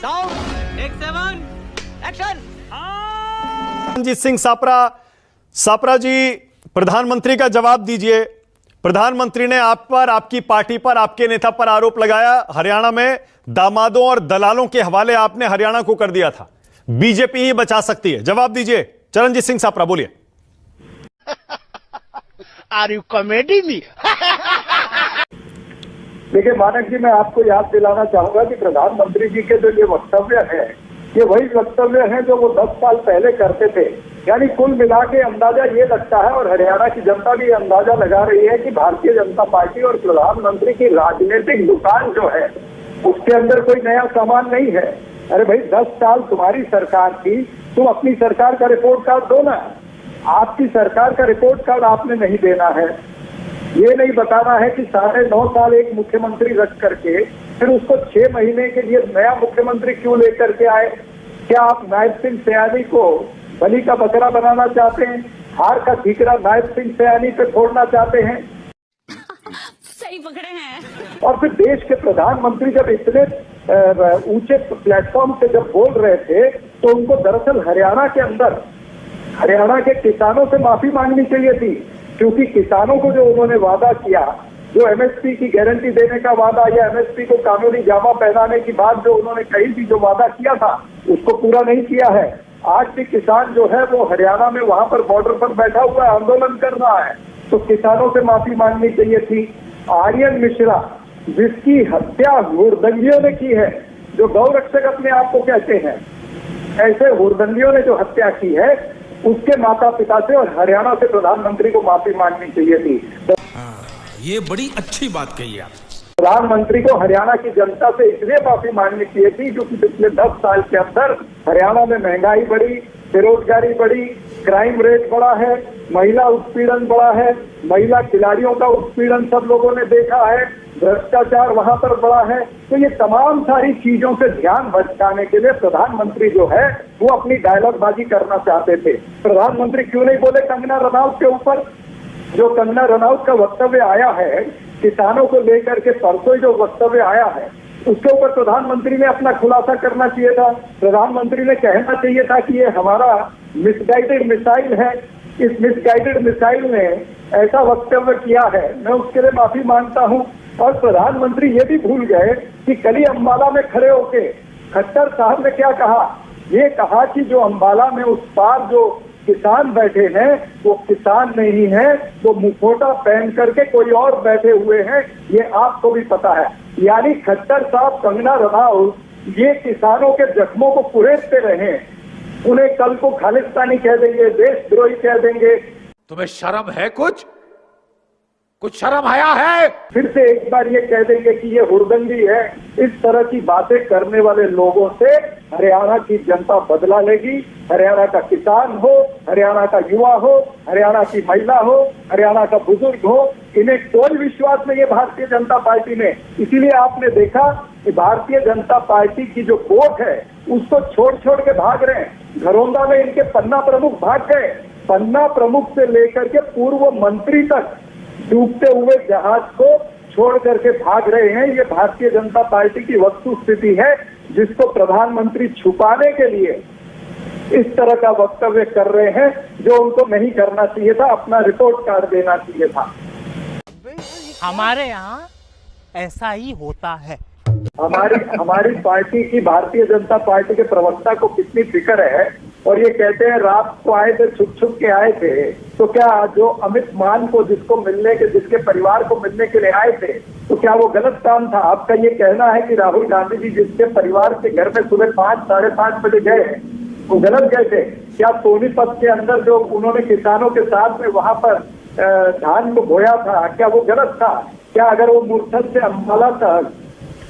Sound take 7 action. Ranjit Singh Sapra ji, प्रधानमंत्री का जवाब दीजिए। प्रधानमंत्री ने आप पर, आपकी पार्टी पर, आपके नेता पर आरोप लगाया, हरियाणा में दामादों और दलालों के हवाले आपने हरियाणा को कर दिया था, बीजेपी ही बचा सकती है। जवाब दीजिए चरणजीत सिंह सापरा, बोलिए। Are you comedy me? देखिए मानक जी, मैं आपको याद दिलाना चाहूंगा कि प्रधानमंत्री जी के जो ये वक्तव्य है, ये वही वक्तव्य हैं जो वो 10 साल पहले करते थे। यानी कुल मिला के अंदाजा ये लगता है, और हरियाणा की जनता भी अंदाजा लगा रही है कि भारतीय जनता पार्टी और प्रधानमंत्री की राजनीतिक दुकान जो है उसके अंदर कोई नया सामान नहीं है। अरे भाई, 10 साल तुम्हारी सरकार थी, तुम अपनी सरकार का रिपोर्ट कार्ड दो ना। आपकी सरकार का रिपोर्ट कार्ड आपने नहीं देना है। ये नहीं बताना है कि 9.5 साल एक मुख्यमंत्री रख करके फिर उसको 6 महीने के लिए नया मुख्यमंत्री क्यों लेकर के आए। क्या आप नायब सिंह सयानी को बलि का बकरा बनाना चाहते हैं? हार का ठीकरा नायब सिंह सयानी पे छोड़ना चाहते हैं? सही पकड़े हैं। और फिर देश के प्रधानमंत्री जब इतने ऊंचे प्लेटफॉर्म से जब बोल रहे थे, तो उनको दरअसल हरियाणा के अंदर हरियाणा के किसानों से माफी मांगनी चाहिए थी, क्योंकि किसानों को जो उन्होंने वादा किया, जो एमएसपी की गारंटी देने का वादा या एमएसपी को कानूनी जामा पहनाने की बात जो उन्होंने कही थी, जो वादा किया था, उसको पूरा नहीं किया है। आज भी किसान जो है वो हरियाणा में वहां पर बॉर्डर पर बैठा हुआ आंदोलन कर रहा है, तो किसानों से माफी मांगनी चाहिए थी। आर्यन मिश्रा, जिसकी हत्या हुड़दंगियों ने की है, जो गौ रक्षक अपने आप को कहते हैं, ऐसे हुड़दंगियों ने जो हत्या की है, उसके माता पिता से और हरियाणा से प्रधानमंत्री को माफी मांगनी चाहिए थी। ये बड़ी अच्छी बात कही आप। प्रधानमंत्री को हरियाणा की जनता से इसलिए माफी मांगनी चाहिए थी क्योंकि पिछले 10 साल के अंदर हरियाणा में महंगाई बढ़ी, बेरोजगारी बढ़ी, क्राइम रेट बढ़ा है, महिला उत्पीड़न बढ़ा है, महिला खिलाड़ियों का उत्पीड़न सब लोगों ने देखा है, भ्रष्टाचार वहां पर बढ़ा है। तो ये तमाम सारी चीजों से ध्यान भटकाने के लिए प्रधानमंत्री जो है वो अपनी डायलॉग बाजी करना चाहते थे। प्रधानमंत्री क्यों नहीं बोले कंगना रनौत के ऊपर? जो कंगना रनौत का वक्तव्य आया है किसानों को लेकर के, परसों जो वक्तव्य आया है, उसके ऊपर प्रधानमंत्री ने अपना खुलासा करना चाहिए था। प्रधानमंत्री ने कहना चाहिए था कि ये हमारा मिसगाइडेड मिसाइल है, इस मिसगाइडेड मिसाइल ने ऐसा वक्तव्य किया है, मैं उसके लिए माफी मांगता हूं। और प्रधानमंत्री ये भी भूल गए कि कल ही अम्बाला में खड़े होके खट्टर साहब ने क्या कहा। ये कहा कि जो अम्बाला में उस पार जो किसान बैठे हैं वो किसान नहीं है, वो मुखौटा पहन करके कोई और बैठे हुए हैं, ये आपको भी पता है। यानी खट्टर साहब, कंगना रनौत ये किसानों के जख्मों को कुरेदते रहे, उन्हें कल को खालिस्तानी कह देंगे, देशद्रोही कह देंगे। तुम्हें शर्म है? कुछ शर्म आया है? फिर से एक बार ये कह देंगे कि ये हुड़दंगी है। इस तरह की बातें करने वाले लोगों से हरियाणा की जनता बदला लेगी। हरियाणा का किसान हो, हरियाणा का युवा हो, हरियाणा की महिला हो, हरियाणा का बुजुर्ग हो, इन्हें कोई विश्वास नहीं है भारतीय जनता पार्टी में। इसीलिए आपने देखा कि भारतीय जनता पार्टी की जो कोर्ट है उसको छोड़ के भाग रहे हैं। घरौंदा में इनके पन्ना प्रमुख भाग गए, पन्ना प्रमुख से लेकर के पूर्व मंत्री तक डूबते हुए जहाज को छोड़ करके भाग रहे हैं। ये भारतीय जनता पार्टी की वस्तु स्थिति है, जिसको प्रधानमंत्री छुपाने के लिए इस तरह का वक्तव्य कर रहे हैं, जो उनको नहीं करना चाहिए था, अपना रिपोर्ट कार्ड देना चाहिए था। हमारे यहाँ ऐसा ही होता है। हमारी पार्टी की, भारतीय जनता पार्टी के प्रवक्ता को कितनी फिक्र है, और ये कहते हैं रात को आए थे, छुप के आए थे। तो क्या जो अमित मान को जिसके परिवार को मिलने के लिए आए थे, तो क्या वो गलत काम था? आपका ये कहना है कि राहुल गांधी जी जिसके परिवार के घर में सुबह 5, साढ़े 5 बजे गए, वो गलत गए थे? क्या सोनीपत के अंदर जो उन्होंने किसानों के साथ में वहां पर धान को बोया था, क्या वो गलत था? क्या अगर वो मुरथल से अम्बाला तक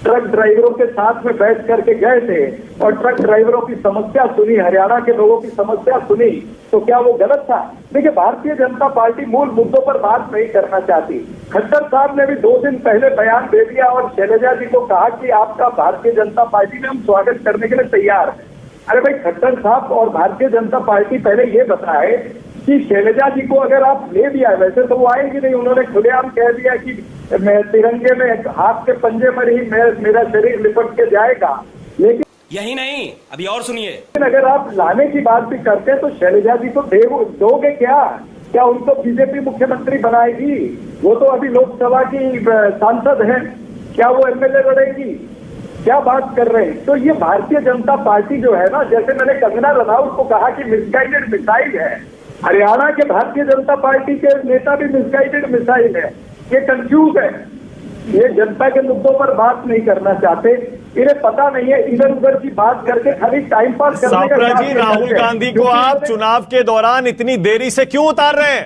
ट्रक ड्राइवरों के साथ में बैठ करके गए थे और ट्रक ड्राइवरों की समस्या सुनी, हरियाणा के लोगों की समस्या सुनी, तो क्या वो गलत था? देखिए, भारतीय जनता पार्टी मूल मुद्दों पर बात नहीं करना चाहती। खट्टर साहब ने भी 2 दिन पहले बयान दे दिया और शैलजा जी को कहा कि आपका भारतीय जनता पार्टी में हम स्वागत करने के लिए तैयार हैं। अरे भाई, खट्टर साहब और भारतीय जनता पार्टी पहले ये बताए कि शैलजा जी को अगर आप ले भी आए, वैसे तो वो आएंगी नहीं, उन्होंने खुलेआम कह दिया कि मैं तिरंगे में हाथ के पंजे पर ही मेरा शरीर लिपट के जाएगा, लेकिन यही नहीं, अभी और सुनिए। लेकिन अगर आप लाने की बात भी करते हैं तो शैलजा जी को दोगे क्या उनको बीजेपी मुख्यमंत्री बनाएगी? वो तो अभी लोकसभा की सांसद है, क्या वो एमएलए लड़ेगी? क्या बात कर रहे हैं? तो ये भारतीय जनता पार्टी जो है ना, जैसे मैंने कंगना रनौत को कहा कि मिसगाइडेड मिसाइल है, हरियाणा के भारतीय जनता पार्टी के नेता भी मिसगाइडेड मिसाइल है। ये कंफ्यूज है, ये जनता के मुद्दों पर बात नहीं करना चाहते, इन्हें पता नहीं है, इधर उधर की बात करके खाली टाइम पास करने का। सापरा जी, राहुल गांधी को आप चुनाव के दौरान इतनी देरी से क्यों उतार रहे हैं?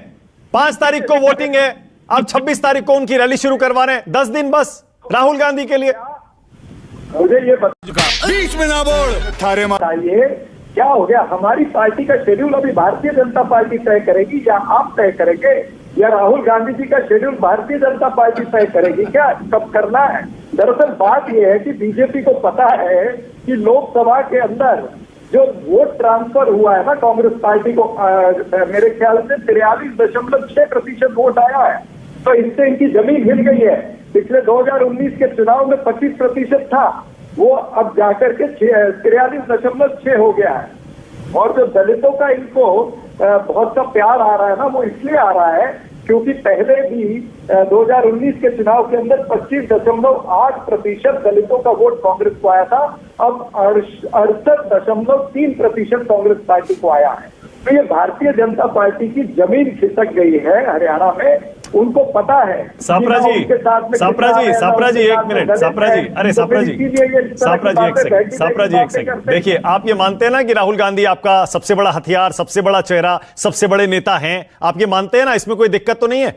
5 तारीख को वोटिंग है, आप 26 तारीख को उनकी रैली शुरू करवा रहे हैं। 10 दिन बस राहुल गांधी के लिए। मुझे ये बीच में ना बोल थारे बताइए, क्या हो गया? हमारी पार्टी का शेड्यूल अभी भारतीय जनता पार्टी तय करेगी या आप तय करेंगे, या राहुल गांधी जी का शेड्यूल भारतीय जनता पार्टी तय करेगी? क्या कब करना है? दरअसल बात यह है कि बीजेपी को पता है कि लोकसभा के अंदर जो वोट ट्रांसफर हुआ है ना कांग्रेस पार्टी को, मेरे ख्याल से 43.6% वोट आया है, तो इससे इनकी जमीन हिल गई है। पिछले 2019 के चुनाव में 25% था, वो अब जाकर के 43.6 हो गया है। और जो दलितों का इनको बहुत सा प्यार आ रहा है ना, वो इसलिए आ रहा है क्योंकि पहले भी 2019 के चुनाव के अंदर 25.8% दलितों का वोट कांग्रेस को आया था, अब 68.3% कांग्रेस पार्टी को आया है। तो ये भारतीय जनता पार्टी की जमीन खिसक गई है हरियाणा में, उनको पता है। सापरा जी, एक मिनट, सापरा जी एक सेकंड। देखिए, आप ये मानते हैं ना कि राहुल गांधी आपका सबसे बड़ा हथियार, सबसे बड़ा चेहरा, सबसे बड़े नेता हैं, आप ये मानते हैं ना? इसमें कोई दिक्कत तो नहीं है?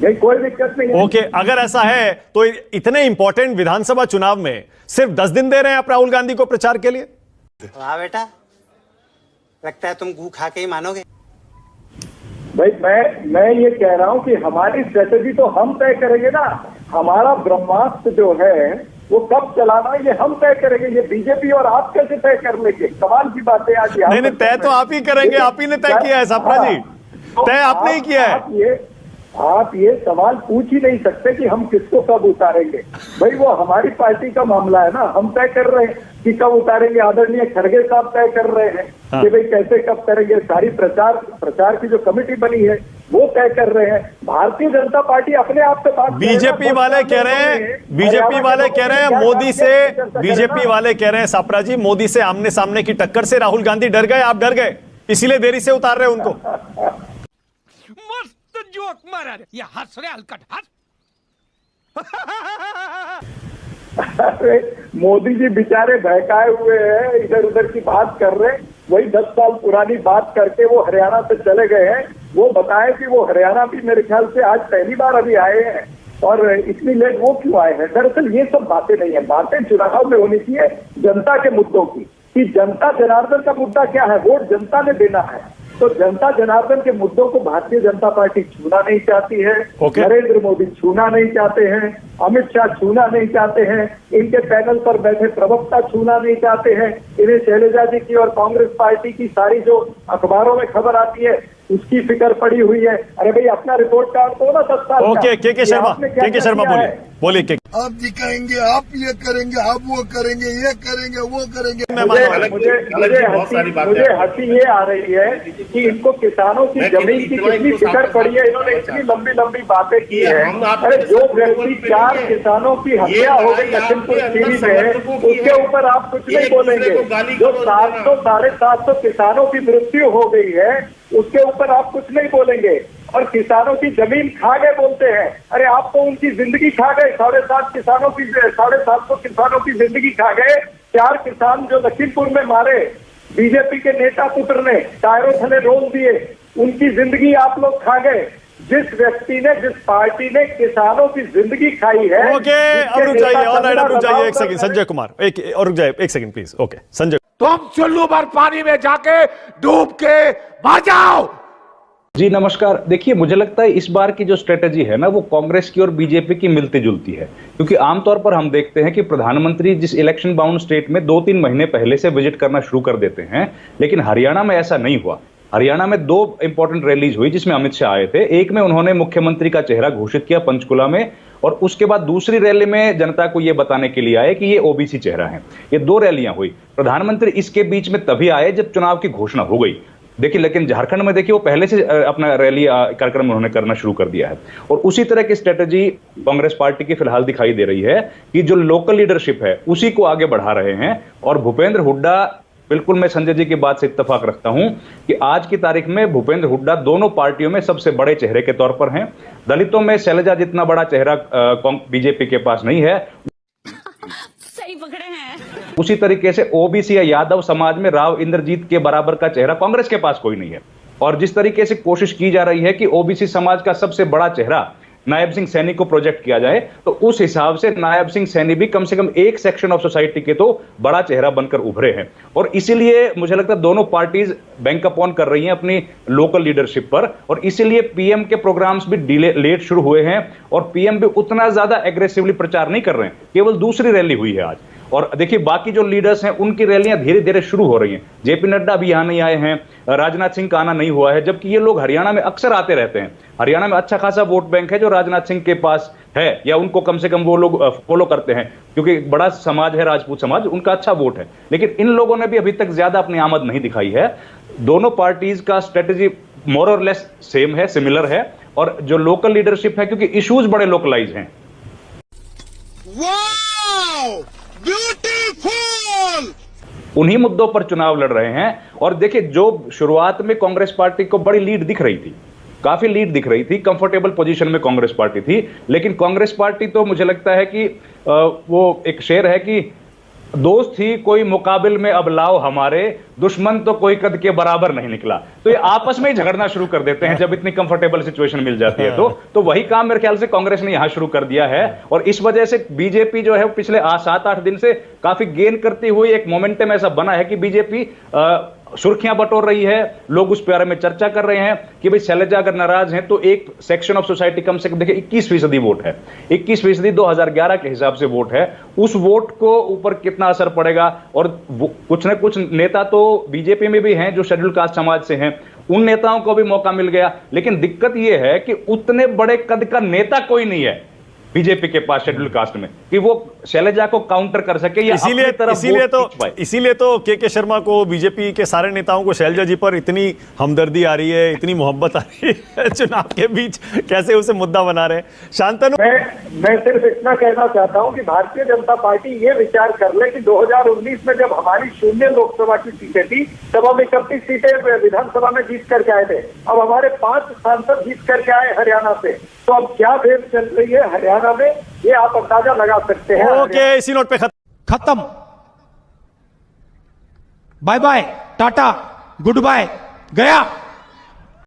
नहीं, कोई दिक्कत नहीं है। ओके, अगर ऐसा है तो इतने इंपॉर्टेंट विधानसभा चुनाव में सिर्फ 10 दिन दे रहे हैं आप राहुल गांधी को प्रचार के लिए? वाह बेटा, लगता है तुम गू खा के ही मानोगे। भाई मैं ये कह रहा हूं कि हमारी स्ट्रेटेजी तो हम तय करेंगे ना। हमारा ब्रह्मास्त्र जो है वो कब चलाना है ये हम तय करेंगे। ये बीजेपी और आप कैसे तय कर लेंगे? सवाल की बात है आज। नहीं, तय तो आप ही करेंगे, आप ही ने तय किया है सापरा जी, तय आपने ही किया है। आप ये सवाल पूछ ही नहीं सकते कि हम किसको कब उतारेंगे। भाई वो हमारी पार्टी का मामला है ना, हम तय कर रहे हैं कि कब उतारेंगे। आदरणीय खड़गे साहब तय कर रहे हैं कि भाई कैसे कब करेंगे। सारी प्रचार की जो कमिटी बनी है वो तय कर रहे हैं। भारतीय जनता पार्टी अपने आप से बात, बीजेपी वाले कह रहे हैं सापरा जी, मोदी से आमने सामने की टक्कर से राहुल गांधी डर गए, आप डर गए, इसीलिए देरी से उतार रहे उनको। जोक मारा रे, ये हंस रहे हलकट हंस। अरे मोदी जी बेचारे बहकाए हुए हैं, इधर उधर की बात कर रहे हैं। वही 10 साल पुरानी बात करके वो हरियाणा से चले गए हैं। वो बताए कि वो हरियाणा भी मेरे ख्याल से आज पहली बार अभी आए हैं, और इतनी लेट वो क्यों आए हैं? दरअसल ये सब बातें नहीं है, बातें चुनाव में होनी चाहिए जनता के मुद्दों की, कि जनता जनार्दन का मुद्दा क्या है, वोट जनता ने देना है। तो जनता जनार्दन के मुद्दों को भारतीय जनता पार्टी छूना नहीं चाहती है। नरेंद्र मोदी छूना नहीं चाहते हैं, अमित शाह छूना नहीं चाहते हैं, इनके पैनल पर बैठे प्रवक्ता छूना नहीं चाहते हैं। इन्हें शैलजा जी की और कांग्रेस पार्टी की सारी जो अखबारों में खबर आती है उसकी फिक्र पड़ी हुई है। अरे भाई अपना रिपोर्ट कार्ड तो ना 10 साल। ओके, के शर्मा बोलिए। आप दिखाएंगे, आप ये करेंगे, आप वो करेंगे, ये करेंगे, वो करेंगे। मुझे हंसी ये आ रही है कि इनको किसानों की जमीन की कितनी फिक्र पड़ी है। इन्होंने इतनी लंबी लंबी बातें की है। अरे जो व्यक्ति 4 किसानों की हत्या हो गई लखीमपुर खीरी में, उसके ऊपर आप कुछ नहीं बोलेंगे। जो 700 साढ़े 700 किसानों की मृत्यु हो गई है उसके ऊपर आप कुछ नहीं बोलेंगे, और किसानों की जमीन खा गए बोलते हैं। अरे आप तो उनकी जिंदगी खा गए। 750 किसानों की जिंदगी खा गए। 4 किसान जो लखीमपुर में मारे बीजेपी के नेता पुत्र ने, टायरों थले रोल दिए, उनकी जिंदगी आप लोग खा गए। जिस व्यक्ति ने, जिस पार्टी ने किसानों की जिंदगी खाई है। ओके, अब रुक जाइए एक सेकंड संजय कुमार, एक सेकंड प्लीज। ओके संजय, तुम चुल्लू भर पानी में जाके डूब के मर जाओ। जी नमस्कार। देखिए, मुझे लगता है इस बार की जो स्ट्रेटेजी है ना, वो कांग्रेस की और बीजेपी की मिलती जुलती है, क्योंकि आमतौर पर हम देखते हैं कि प्रधानमंत्री जिस इलेक्शन बाउंड स्टेट में 2-3 महीने पहले से विजिट करना शुरू कर देते हैं, लेकिन हरियाणा में ऐसा नहीं हुआ। हरियाणा में 2 इंपॉर्टेंट रैलीज हुई जिसमें अमित शाह आए थे। एक में उन्होंने मुख्यमंत्री का चेहरा घोषित किया पंचकुला में, और उसके बाद दूसरी रैली में जनता को यह बताने के लिए आए कि ये ओबीसी चेहरा है। ये 2 रैलियां हुई। प्रधानमंत्री इसके बीच में तभी आए जब चुनाव की घोषणा हो गई। देखिए, लेकिन झारखंड में देखिए वो पहले से अपना रैली कार्यक्रम उन्होंने करना शुरू कर दिया है। और उसी तरह की स्ट्रेटेजी कांग्रेस पार्टी की फिलहाल दिखाई दे रही है कि जो लोकल लीडरशिप है उसी को आगे बढ़ा रहे हैं। और भूपेंद्र हुड्डा, बिल्कुल मैं संजय जी की बात से इत्तेफाक रखता हूं कि आज की तारीख में भूपेंद्र हुड्डा दोनों पार्टियों में सबसे बड़े चेहरे के तौर पर हैं। दलितों में शैलजा जितना बड़ा चेहरा बीजेपी के पास नहीं है। सही पकड़े हैं। उसी तरीके से ओबीसी या यादव समाज में राव इंद्रजीत के बराबर का चेहरा कांग्रेस के पास कोई नहीं है। और जिस तरीके से कोशिश की जा रही है कि ओबीसी समाज का सबसे बड़ा चेहरा नायब सिंह सैनी को प्रोजेक्ट किया जाए, तो उस हिसाब से नायब सिंह सैनी भी कम से कम एक सेक्शन ऑफ सोसाइटी के तो बड़ा चेहरा बनकर उभरे हैं। और इसीलिए मुझे लगता है दोनों पार्टीज बैंक अप ऑन कर रही हैं अपनी लोकल लीडरशिप पर। और इसीलिए पीएम के प्रोग्राम्स भी लेट शुरू हुए हैं और पीएम भी उतना ज्यादा एग्रेसिवली प्रचार नहीं कर रहे हैं। केवल दूसरी रैली हुई है आज। और देखिए, बाकी जो लीडर्स हैं उनकी रैलियां धीरे धीरे शुरू हो रही हैं। जेपी नड्डा भी यहां नहीं आए हैं, राजनाथ सिंह का आना नहीं हुआ है, जबकि ये लोग हरियाणा में अक्सर आते रहते हैं। हरियाणा में अच्छा खासा वोट बैंक है जो राजनाथ सिंह के पास है, या उनको कम से कम वो लोग फॉलो करते हैं, क्योंकि बड़ा समाज है राजपूत समाज, उनका अच्छा वोट है। लेकिन इन लोगों ने भी अभी तक ज्यादा अपनी आमद नहीं दिखाई है। दोनों पार्टीज का स्ट्रेटेजी मोर और लेस सेम है, सिमिलर है। और जो लोकल लीडरशिप है, क्योंकि इश्यूज बड़े लोकलाइज हैं। उन्हीं मुद्दों पर चुनाव लड़ रहे हैं। और देखिए, जो शुरुआत में कांग्रेस पार्टी को बड़ी लीड दिख रही थी, काफी लीड दिख रही थी, कंफर्टेबल पोजीशन में कांग्रेस पार्टी थी। लेकिन कांग्रेस पार्टी तो मुझे लगता है कि वो एक शेर है कि दोस्त थी कोई मुकाबिल में अब लाओ हमारे, दुश्मन तो कोई कद के बराबर नहीं निकला। तो ये आपस में ही झगड़ना शुरू कर देते हैं जब इतनी कंफर्टेबल सिचुएशन मिल जाती है। तो वही काम मेरे ख्याल से कांग्रेस ने यहां शुरू कर दिया है। और इस वजह से बीजेपी जो है पिछले 7-8 दिन से काफी गेन करती हुई एक मोमेंटम ऐसा बना है कि बीजेपी सुर्खियां बटोर रही है। लोग उस बारे में चर्चा कर रहे हैं कि भाई शैलजा अगर नाराज हैं तो एक सेक्शन ऑफ सोसाइटी, कम से कम देखिए 21% वोट है, 21% 2011 के हिसाब से वोट है। उस वोट को ऊपर कितना असर पड़ेगा। और कुछ न कुछ नेता तो बीजेपी में भी हैं जो शेड्यूल कास्ट समाज से हैं, उन नेताओं को भी मौका मिल गया। लेकिन दिक्कत यह है कि उतने बड़े कद का नेता कोई नहीं है बीजेपी के पास शेड्यूल कास्ट में कि वो शैलजा को काउंटर कर सके या इसीलिए तो के शर्मा को, बीजेपी के सारे नेताओं को शैलजा जी पर इतनी हमदर्दी आ रही है, इतनी मोहब्बत आ रही है। चुनाव के बीच कैसे उसे मुद्दा बना रहे हैं। शांतनु, मैं सिर्फ इतना कहना चाहता हूं कि भारतीय जनता पार्टी ये विचार कर ले कि 2019 में जब हमारी 0 लोकसभा की सीटें थी तब हम 31 सीटें विधानसभा में जीत करके आए थे। अब हमारे 5 सांसद जीत करके आए हरियाणा से, तो अब क्या वेव चल रही है हरियाणा में, ये आप अंदाजा लगा सकते हैं। ओके, इसी नोट पे खत्म। Bye bye, tata, good bye, गया।